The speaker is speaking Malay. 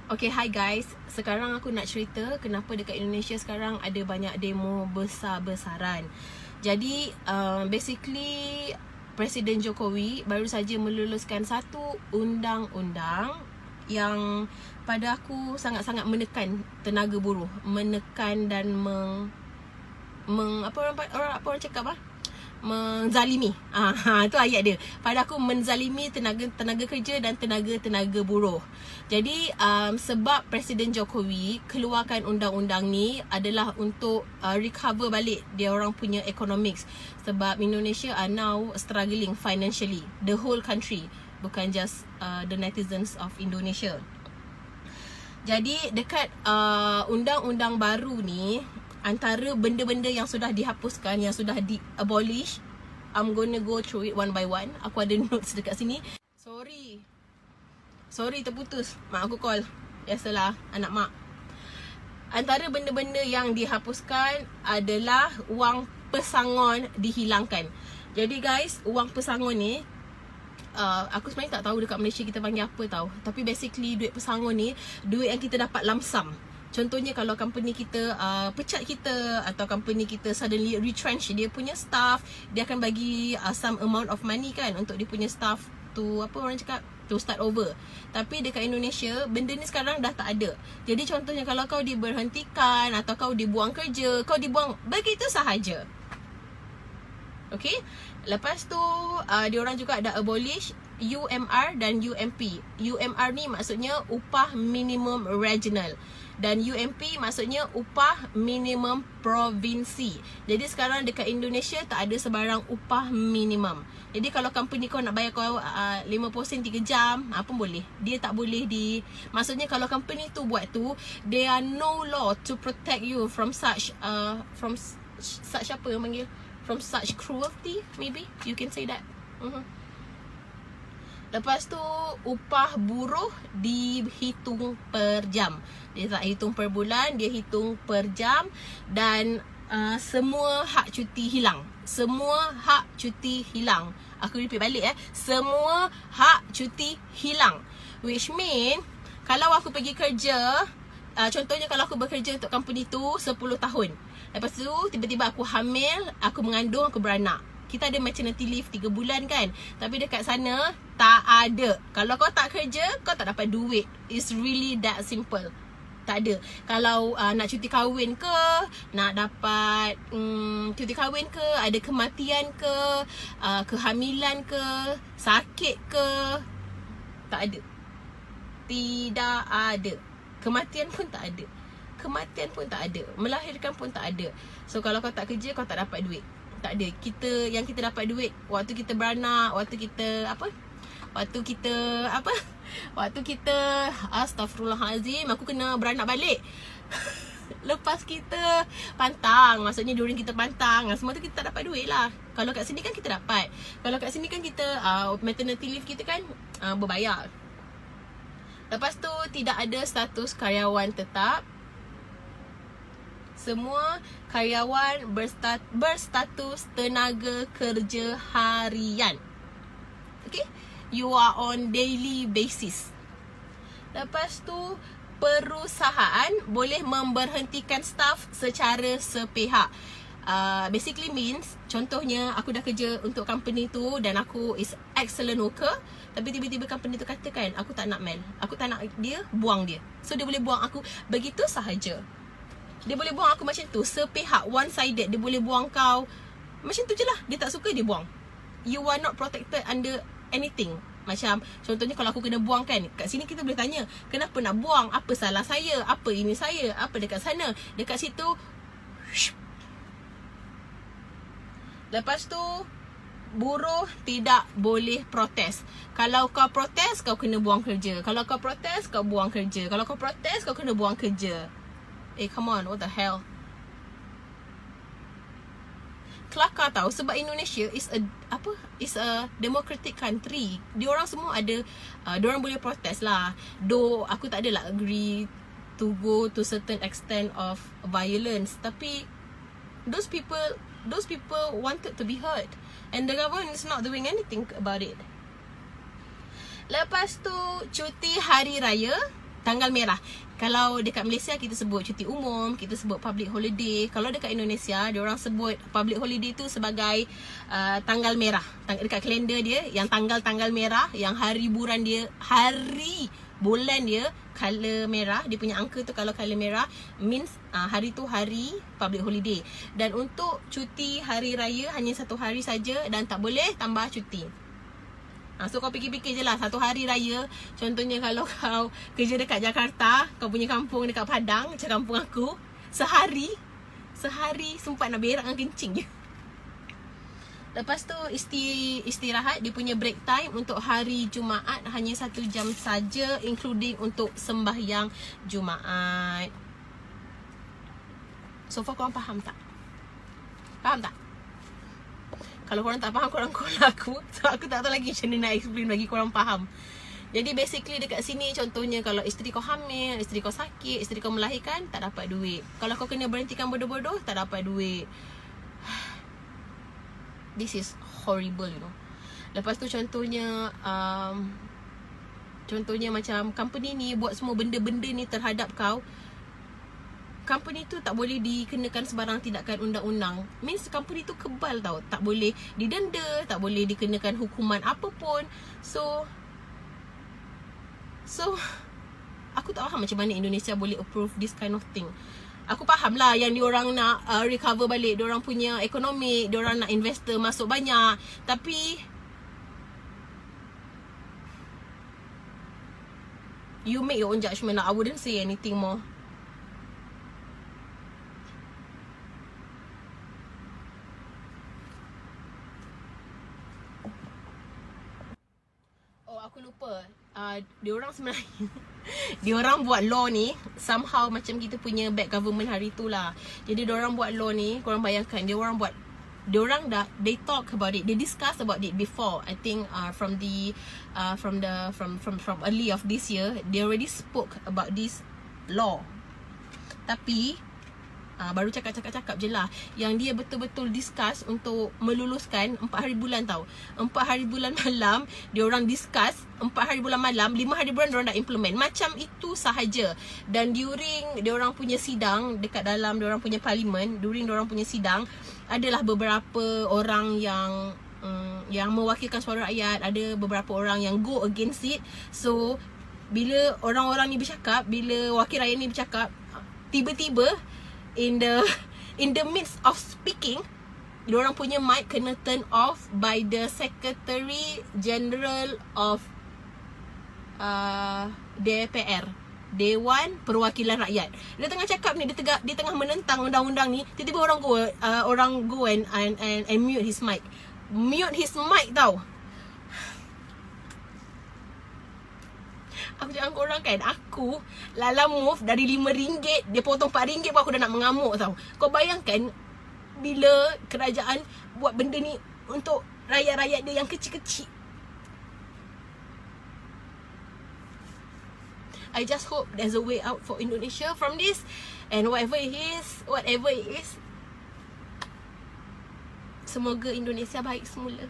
Okay, hi guys. Sekarang aku nak cerita kenapa dekat Indonesia sekarang ada banyak demo besar-besaran. Jadi, basically Presiden Jokowi baru saja meluluskan satu undang-undang yang pada aku sangat-sangat menekan tenaga buruh, menekan dan apa orang cakap menzalimi. Itu ayat dia. Pada aku menzalimi tenaga kerja dan tenaga buruh. Jadi sebab Presiden Jokowi keluarkan undang-undang ni adalah untuk recover balik dia orang punya economics. Sebab Indonesia are now struggling financially, the whole country, bukan just the netizens of Indonesia. Jadi dekat undang-undang baru ni, antara benda-benda yang sudah dihapuskan, yang sudah di-abolish, I'm gonna go through it one by one. Aku ada notes dekat sini. Sorry terputus. Mak aku call. Biasalah, anak mak. Antara benda-benda yang dihapuskan adalah wang pesangon dihilangkan. Jadi guys, wang pesangon ni, aku sebenarnya tak tahu dekat Malaysia kita panggil apa tau. Tapi basically duit pesangon ni, duit yang kita dapat lamsam. Contohnya kalau company kita pecat kita, atau company kita suddenly retrench dia punya staff, dia akan bagi some amount of money kan untuk dia punya staff to, apa orang cakap, to start over. Tapi dekat Indonesia, benda ni sekarang dah tak ada. Jadi contohnya kalau kau diberhentikan atau kau dibuang kerja, kau dibuang begitu sahaja. Okay. Lepas tu diorang juga ada abolish UMR dan UMP. UMR ni maksudnya upah minimum regional, dan UMP maksudnya upah minimum provinsi. Jadi sekarang dekat Indonesia tak ada sebarang upah minimum. Jadi kalau company kau nak bayar kau 50 sen 3 jam, apa boleh. Dia tak boleh maksudnya kalau company tu buat tu, there are no law to protect you from such apa yang panggil, from such cruelty, maybe you can say that. Lepas tu upah buruh dihitung per jam. Dia tak hitung per bulan, dia hitung per jam. Dan semua hak cuti hilang. Semua hak cuti hilang. Aku repeat balik semua hak cuti hilang. Which mean kalau aku pergi kerja, contohnya kalau aku bekerja untuk company tu 10 tahun. Lepas tu tiba-tiba aku hamil, aku mengandung, aku beranak. Kita ada maternity leave 3 bulan kan. Tapi dekat sana tak ada. Kalau kau tak kerja, kau tak dapat duit. It's really that simple. Tak ada. Kalau nak cuti kahwin ke, nak dapat cuti kahwin ke, ada kematian ke, kehamilan ke, sakit ke, tak ada. Tidak ada. Kematian pun tak ada. Melahirkan pun tak ada. So kalau kau tak kerja, kau tak dapat duit. Tak ada. Yang kita dapat duit waktu kita beranak, waktu kita astagfirullahalazim, aku kena beranak balik. Lepas kita pantang, maksudnya during kita pantang, semua tu kita tak dapat duit lah. Kalau kat sini kan kita dapat. Kalau kat sini kan kita maternity leave kita kan berbayar. Lepas tu tidak ada status karyawan tetap. Semua karyawan berstatus tenaga kerja harian. Okay? You are on daily basis. Lepas tu perusahaan boleh memberhentikan staff secara sepihak. Basically means, contohnya aku dah kerja untuk company tu dan aku is excellent worker, tapi tiba-tiba company tu katakan aku tak nak Mel, aku tak nak dia, buang dia. So dia boleh buang aku begitu sahaja. Dia boleh buang aku macam tu, sepihak, one sided. Dia boleh buang kau macam tu je lah. Dia tak suka, dia buang. You are not protected under anything. Macam contohnya kalau aku kena buang kan, kat sini kita boleh tanya, kenapa nak buang, apa salah saya, apa ini saya, apa dekat sana. Dekat situ lepas tu buruh tidak boleh protes. Kalau kau protes, kau kena buang kerja. Kalau kau protes, kau buang kerja. Kalau kau protes, kau kena buang kerja. Come on, what the hell. Kelakar tau. Sebab Indonesia is a democratic country. Diorang semua ada, diorang boleh protes lah. Though aku tak adalah agree to go to certain extent of violence, tapi those people wanted to be heard, and the government is not doing anything about it. Lepas tu cuti hari raya tanggal merah. Kalau dekat Malaysia kita sebut cuti umum, kita sebut public holiday. Kalau dekat Indonesia, diorang sebut public holiday tu sebagai tanggal merah. Dekat kalender dia, yang tanggal-tanggal merah, yang hari bulan dia, hari bulan dia color merah, dia punya angka tu kalau color merah means hari tu hari public holiday. Dan untuk cuti hari raya hanya 1 hari saja dan tak boleh tambah cuti. So kau fikir-fikir je lah, 1 hari raya, contohnya kalau kau kerja dekat Jakarta, kau punya kampung dekat Padang, macam kampung aku, sehari sempat nak berak dengan kencing je. Lepas tu istirahat, dia punya break time untuk hari Jumaat hanya 1 jam saja, including untuk sembahyang Jumaat. So far korang faham tak? Faham tak? Kalau korang tak faham, korang call aku. So aku tak tahu lagi macam mana nak explain bagi korang faham. Jadi basically dekat sini, contohnya kalau isteri kau hamil, isteri kau sakit, isteri kau melahirkan, tak dapat duit. Kalau kau kena berhentikan bodoh-bodoh, tak dapat duit. This is horrible, you know. Lepas tu contohnya macam company ni buat semua benda-benda ni terhadap kau. Company tu tak boleh dikenakan sebarang tindakan undang-undang. Means company tu kebal tau. Tak boleh didenda, tak boleh dikenakan hukuman apa pun. So aku tak faham macam mana Indonesia boleh approve this kind of thing. Aku faham lah yang diorang nak recover balik diorang punya ekonomi, diorang nak investor masuk banyak. Tapi you make your own judgement lah. I wouldn't say anything more. Aku lupa, diorang sebenarnya diorang buat law ni somehow macam kita punya bad government hari tu lah. Jadi diorang buat law ni, korang bayangkan, diorang dah, they talk about it, they discuss about it before. I think from early of this year, they already spoke about this law. Tapi baru cakap-cakap je lah. Yang dia betul-betul discuss untuk meluluskan 4 hari bulan tau. 4 hari bulan malam diorang discuss, 4 hari bulan malam, 5 hari bulan diorang dah implement. Macam itu sahaja. Dan during diorang punya sidang, dekat dalam diorang punya parlimen, during diorang punya sidang, adalah beberapa orang yang mewakilkan suara rakyat, ada beberapa orang yang go against it. So bila orang-orang ni bercakap, bila wakil rakyat ni bercakap, tiba-tiba in the midst of speaking, diorang punya mic kena turn off by the Secretary General of DPR, Dewan Perwakilan Rakyat. Dia tengah cakap ni, dia tengah menentang undang-undang ni, tiba-tiba orang go and mute his mic. Mute his mic tau. Aku cakap korang kan, aku Lala move dari RM5, dia potong RM4 pun aku dah nak mengamuk tau. Kau bayangkan bila kerajaan buat benda ni untuk rakyat-rakyat dia yang kecil-kecil. I just hope there's a way out for Indonesia from this. And whatever it is, semoga Indonesia baik semula.